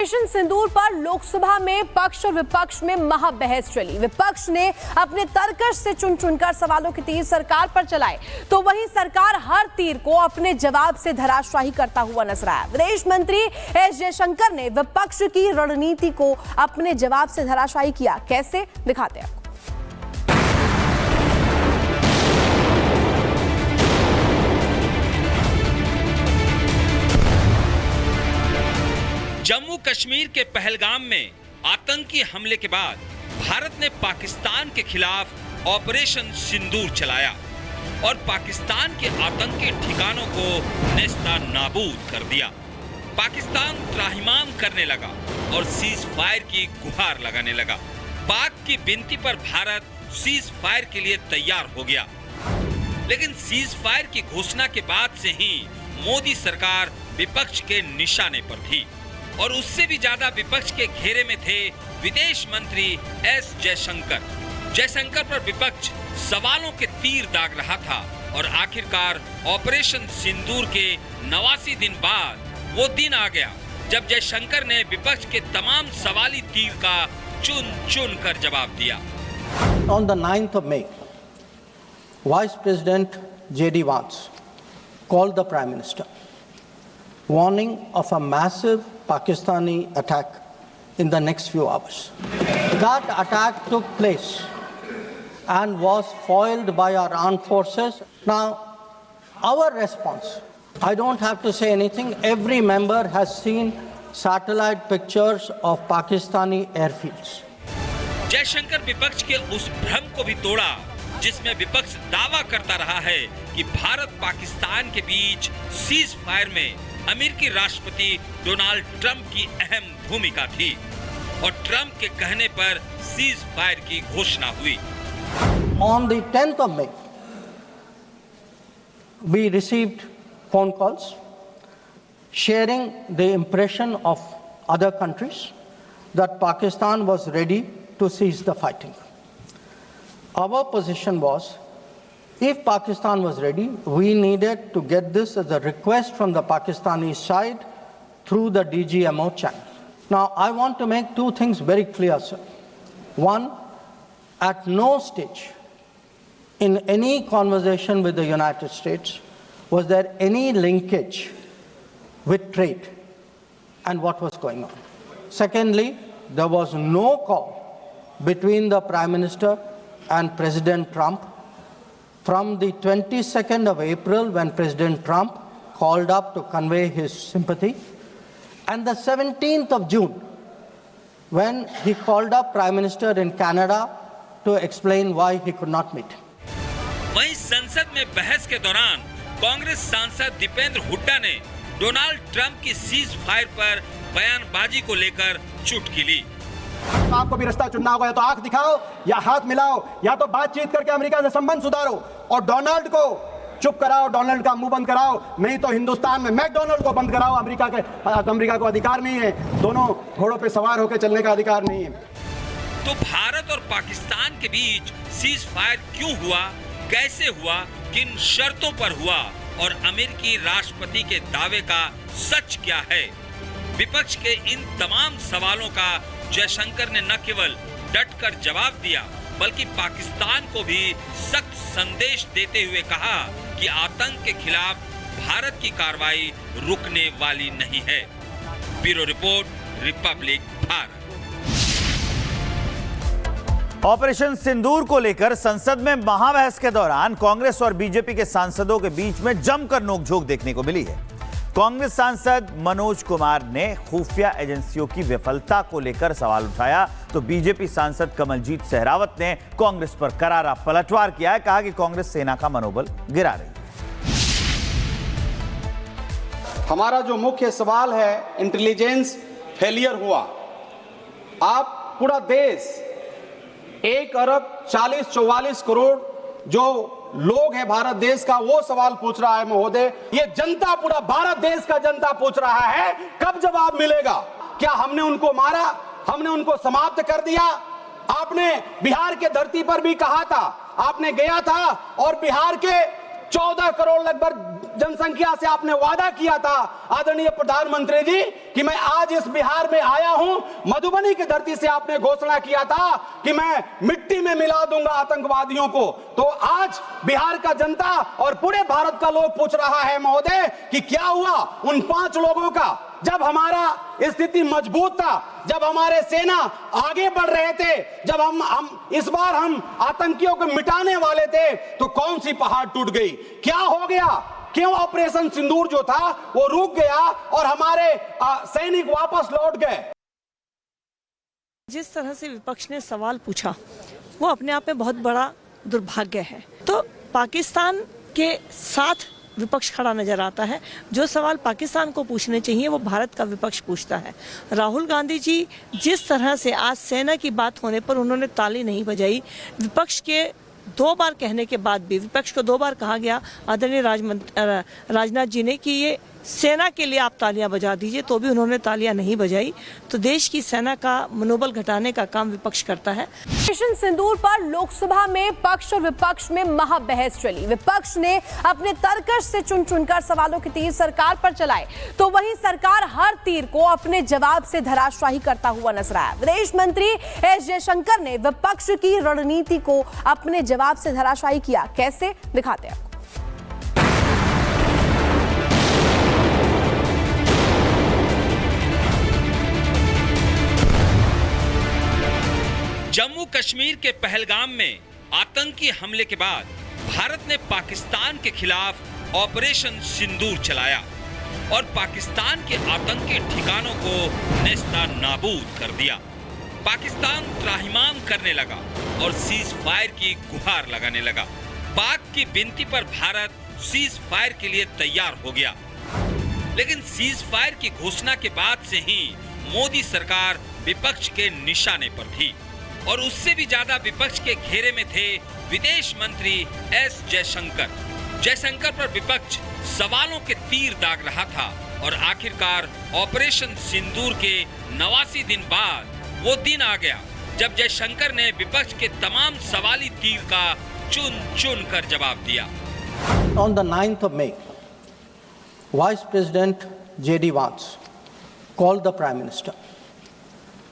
Operation सिंदूर पर लोकसभा में पक्ष और विपक्ष में महाबहस चली। विपक्ष ने अपने तर्कश से चुन चुनकर सवालों के तीर सरकार पर चलाए, तो वहीं सरकार हर तीर को अपने जवाब से धराशायी करता हुआ नजर आया। विदेश मंत्री एस जयशंकर ने विपक्ष की रणनीति को अपने जवाब से धराशायी किया। कैसे, दिखाते हैं। जम्मू कश्मीर के पहलगाम में आतंकी हमले के बाद भारत ने पाकिस्तान के खिलाफ ऑपरेशन सिंदूर चलाया और पाकिस्तान के आतंकी ठिकानों को नेस्तनाबूद कर दिया। पाकिस्तान त्राहिमाम करने लगा और सीज फायर की गुहार लगाने लगा। पाक की विनती पर भारत सीज फायर के लिए तैयार हो गया, लेकिन सीज फायर की घोषणा के बाद से ही मोदी सरकार विपक्ष के निशाने पर थी और उससे भी ज्यादा विपक्ष के घेरे में थे विदेश मंत्री एस जयशंकर। जयशंकर पर विपक्ष सवालों के तीर दाग रहा था और आखिरकार ऑपरेशन सिंदूर के 89 दिन बाद वो दिन आ गया जब जयशंकर ने विपक्ष के तमाम सवाली तीर का चुन चुन कर जवाब दिया। On the 9th of May, Vice President J.D. Vance called the Prime Minister, warning of a massive Pakistani attack in the next few hours. That attack took place and was foiled by our armed forces. Now, our response, I don't have to say anything. Every member has seen satellite pictures of Pakistani airfields. Jaishankar विपक्ष के उस भ्रम को भी तोड़ा जिसमें विपक्ष दावा करता रहा है कि भारत पाकिस्तान के बीच सीज फायर में अमेरिकी राष्ट्रपति डोनाल्ड ट्रंप की अहम भूमिका थी और ट्रंप के कहने पर सीज फायर की घोषणा हुई। On the 10th of May, we received phone calls sharing the impression of other countries that Pakistan was ready to cease the fighting. Our position was, if Pakistan was ready, we needed to get this as a request from the Pakistani side through the DGMO channel. Now, I want to make two things very clear, sir. One, at no stage in any conversation with the United States was there any linkage with trade and what was going on. Secondly, there was no call between the Prime Minister and President Trump from the 22nd of April when President Trump called up to convey his sympathy, and the 17th of June when he called up Prime Minister in Canada to explain why he could not meet. वहीं संसद में बहस के दौरान कांग्रेस सांसद दीपेंद्र हुड्डा ने Donald Trump की cease fire पर बयानबाजी को लेकर चुटकी ली। आपको भी रास्ता चुनना होगा, या तो आंख दिखाओ या हाथ मिलाओ, या तो बातचीत करके अमेरिका से संबंध सुधारो और डोनाल्ड को चुप कराओ, डोनाल्ड का मुंह बंद कराओ, नहीं तो हिंदुस्तान में मैकडोनाल्ड को बंद कराओ। अमेरिका को अधिकार नहीं है, दोनों घोड़ों पे सवार होकर चलने का अधिकार नहीं है। तो भारत और पाकिस्तान के बीच सीज फायर क्यों हुआ, कैसे हुआ, किन शर्तों पर हुआ और अमेरिकी राष्ट्रपति के दावे का सच क्या है? विपक्ष के इन तमाम सवालों का जयशंकर ने न केवल डटकर जवाब दिया बल्कि पाकिस्तान को भी सख्त संदेश देते हुए कहा कि आतंक के खिलाफ भारत की कार्रवाई रुकने वाली नहीं है। Bureau report, republic Bharat. Operation Sindoor को लेकर संसद में महाबहस के दौरान कांग्रेस और बीजेपी के सांसदों के बीच में जमकर नोकझोंक देखने को मिली है। कांग्रेस सांसद मनोज कुमार ने खुफिया एजेंसियों की विफलता को लेकर सवाल उठाया, तो बीजेपी सांसद कमलजीत सहरावत ने कांग्रेस पर करारा पलटवार किया है। कहा कि कांग्रेस सेना का मनोबल गिरा रही है। हमारा जो मुख्य सवाल है, इंटेलिजेंस फेलियर हुआ। आप पूरा देश 1 अरब 44 करोड़ जो लोग हैं भारत देश का, वो सवाल पूछ रहा है महोदय। ये जनता, पूरा भारत देश का जनता पूछ रहा है कब जवाब मिलेगा। क्या हमने उनको मारा, हमने उनको समाप्त कर दिया? आपने बिहार के धरती पर भी कहा था, आपने गया था और बिहार के 14 करोड़ लगभग जनसंख्या से आपने वादा किया था आदरणीय प्रधानमंत्री जी कि मैं आज इस बिहार में आया हूं, मधुबनी की धरती से आपने घोषणा किया था कि मैं मिट्टी में मिला दूंगा आतंकवादियों को। तो आज बिहार का जनता और पूरे भारत का लोग पूछ रहा है महोदय कि क्या हुआ उन 5 लोगों का, जब हमारा स्थिति मजबूत था, जब हमारे सेना आगे बढ़ रहे थे, जब हम इस बार हम आतंकियों को मिटाने वाले थे, तो कौन सी पहाड़ टूट गई, क्या हो गया, क्यों ऑपरेशन सिंदूर जो था वो रुक गया और हमारे सैनिक वापस लौट गए। जिस तरह से विपक्ष ने सवाल पूछा वो अपने आप में बहुत बड़ा दुर्भाग्य है। तो पाकिस्तान के साथ विपक्ष खड़ा नजर आता है। जो सवाल पाकिस्तान को पूछने चाहिए वो भारत का विपक्ष पूछता है। राहुल गांधी जी जिस तरह से आज सेना की बात होने पर उन्होंने ताली नहीं बजाई, विपक्ष के 2 बार कहने के बाद भी, विपक्ष को 2 बार कहा गया आदरणीय राजनाथ जी ने कि ये सेना के लिए आप तालियां बजा दीजिए, तो भी उन्होंने तालियां नहीं बजाई। तो देश की सेना का मनोबल घटाने का काम विपक्ष करता है। ऑपरेशन सिंदूर पर लोकसभा में पक्ष और विपक्ष में महाबहस चली। विपक्ष ने अपने तर्कश से चुन चुनकर सवालों के तीर सरकार पर चलाए, तो वहीं सरकार हर तीर को अपने जवाब से धराशायी करता हुआ नजर आया। विदेश मंत्री एस जयशंकर ने विपक्ष की रणनीति को अपने जवाब से धराशायी किया। कैसे, दिखाते हैं। जम्मू कश्मीर के पहलगाम में आतंकी हमले के बाद भारत ने पाकिस्तान के खिलाफ ऑपरेशन सिंदूर चलाया और पाकिस्तान के आतंकी ठिकानों को नेस्तनाबूद कर दिया। पाकिस्तान त्राहिमाम करने लगा और सीज फायर की गुहार लगाने लगा। पाक की विनती पर भारत सीज फायर के लिए तैयार हो गया, लेकिन सीज फायर की घोषणा के बाद से ही मोदी सरकार विपक्ष के निशाने पर थी और उससे भी ज्यादा विपक्ष के घेरे में थे विदेश मंत्री एस जयशंकर। जयशंकर पर विपक्ष सवालों के तीर दाग रहा था और आखिरकार ऑपरेशन सिंदूर के 89 दिन बाद वो दिन आ गया जब जयशंकर ने विपक्ष के तमाम सवाली तीर का चुन चुन कर जवाब दिया। On the 9th of May, Vice President J.D. Vance called the Prime Minister,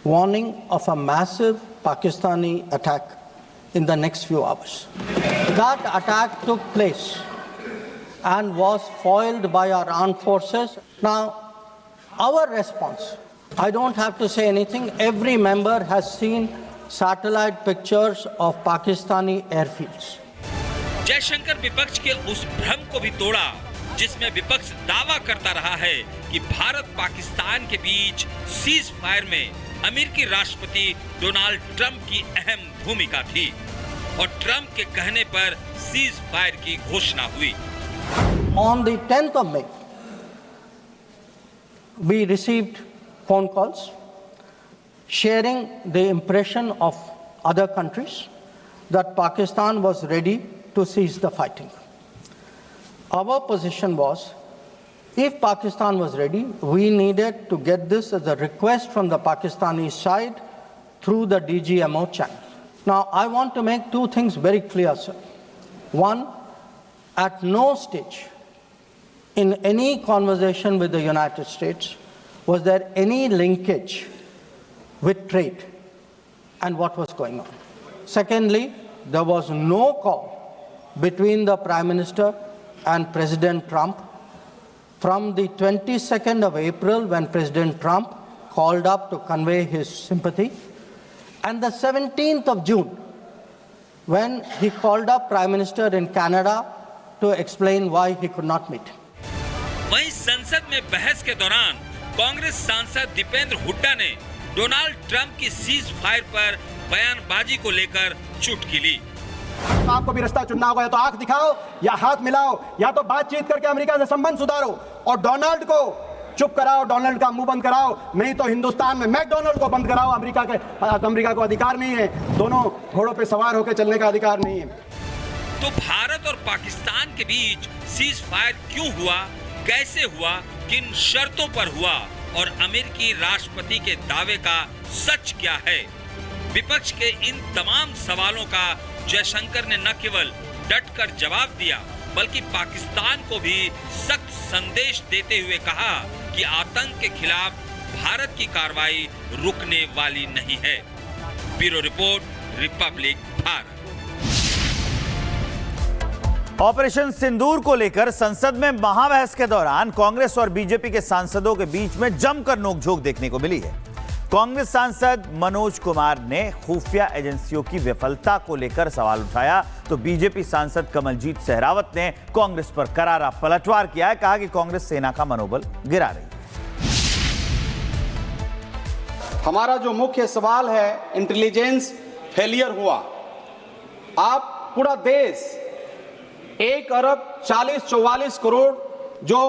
warning of a massive Pakistani attack in the next few hours. That attack took place and was foiled by our armed forces. Now, our response, I don't have to say anything. Every member has seen satellite pictures of Pakistani airfields. Jaishankar विपक्ष के उस भ्रम को भी तोड़ा जिसमें विपक्ष दावा करता रहा है कि भारत पाकिस्तान के बीच सीज फायर में अमेरिकी राष्ट्रपति डोनाल्ड ट्रंप की अहम भूमिका थी और ट्रंप के कहने पर सीज फायर की घोषणा हुई। On the 10th of May, we received phone calls sharing the impression of other countries that Pakistan was ready to cease the fighting. Our position was, if Pakistan was ready, we needed to get this as a request from the Pakistani side through the DGMO channel. Now, I want to make 2 things very clear, sir. One, at no stage in any conversation with the United States was there any linkage with trade and what was going on. Secondly, there was no call between the Prime Minister and President Trump from the 22nd of April when President Trump called up to convey his sympathy and the 17th of June when he called up Prime Minister in Canada to explain why he could not meet. वहीं संसद में बहस के दौरान कांग्रेस सांसद दीपेंद्र हुड्डा ने Donald Trump की cease fire पर बयानबाजी को लेकर चुटकी ली। आपको भी रास्ता चुनना होगा, या तो आंख दिखाओ या हाथ मिलाओ, या तो बातचीत करके अमेरिका से संबंध सुधारो और डोनाल्ड को चुप कराओ, डोनाल्ड का मुंह बंद कराओ, नहीं तो हिंदुस्तान में मैकडोनाल्ड को बंद कराओ। अमेरिका को अधिकार नहीं है, दोनों घोड़ों पे सवार होकर चलने का अधिकार नहीं है। तो भारत और पाकिस्तान के बीच सीज फायर क्यों हुआ, कैसे हुआ, किन शर्तों पर हुआ और अमेरिकी राष्ट्रपति के दावे का सच क्या है? विपक्ष के इन तमाम सवालों का जयशंकर ने न केवल डटकर जवाब दिया बल्कि पाकिस्तान को भी सख्त संदेश देते हुए कहा कि आतंक के खिलाफ भारत की कार्रवाई रुकने वाली नहीं है। Bureau report, republic Bharat. Operation Sindoor को लेकर संसद में महाबहस के दौरान कांग्रेस और बीजेपी के सांसदों के बीच में जमकर नोकझोंक देखने को मिली है। कांग्रेस सांसद मनोज कुमार ने खुफिया एजेंसियों की विफलता को लेकर सवाल उठाया, तो बीजेपी सांसद कमलजीत सहरावत ने कांग्रेस पर करारा पलटवार किया है। कहा कि कांग्रेस सेना का मनोबल गिरा रही है। हमारा जो मुख्य सवाल है, इंटेलिजेंस फेलियर हुआ। आप पूरा देश 1 अरब 40-44 करोड़ जो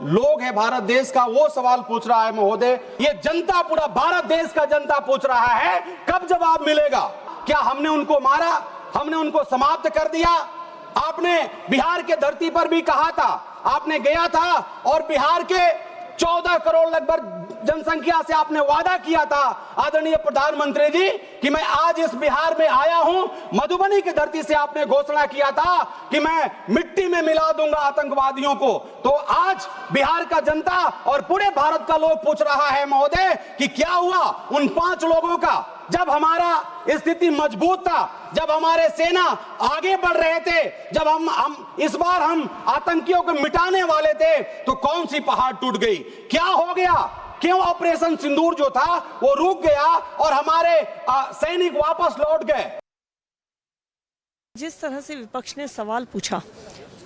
लोग हैं भारत देश का, वो सवाल पूछ रहा है महोदय। ये जनता, पूरा भारत देश का जनता पूछ रहा है कब जवाब मिलेगा। क्या हमने उनको मारा, हमने उनको समाप्त कर दिया? आपने बिहार के धरती पर भी कहा था, आपने गया था और बिहार के 14 करोड़ लगभग जनसंख्या से आपने वादा किया था आदरणीय प्रधानमंत्री जी कि मैं आज इस बिहार में आया हूं। मधुबनी की धरती से आपने घोषणा किया था कि मैं मिट्टी में मिला दूंगा आतंकवादियों को। तो आज बिहार का जनता और पूरे भारत का लोग पूछ रहा है महोदय कि क्या हुआ उन 5 लोगों का, जब हमारा स्थिति मजबूत था, जब हमारे सेना आगे बढ़ रहे थे, जब हम इस बार हम आतंकियों को मिटाने वाले थे, तो कौन सी पहाड़ टूट गई? क्या हो गया? क्यों ऑपरेशन सिंदूर जो था वो रुक गया और हमारे सैनिक वापस लौट गए? जिस तरह से विपक्ष ने सवाल पूछा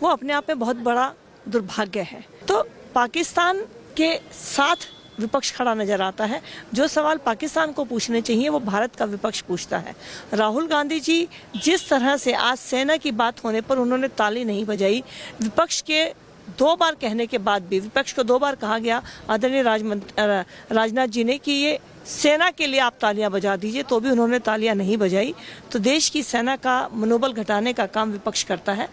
वो अपने आप में बहुत बड़ा दुर्भाग्य है। तो पाकिस्तान के साथ विपक्ष खड़ा नजर आता है। जो सवाल पाकिस्तान को पूछने चाहिए वो भारत का विपक्ष पूछता है। राहुल गांधी जी जिस तरह से आज सेना की बात होने पर उन्होंने ताली नहीं बजाई, विपक्ष के 2 बार कहने के बाद भी, विपक्ष को 2 बार कहा गया आदरणीय राजनाथ जी ने कि ये सेना के लिए आप तालियां बजा दीजिए, तो भी उन्होंने तालियां नहीं बजाई। तो देश की सेना का मनोबल घटाने का काम विपक्ष करता है।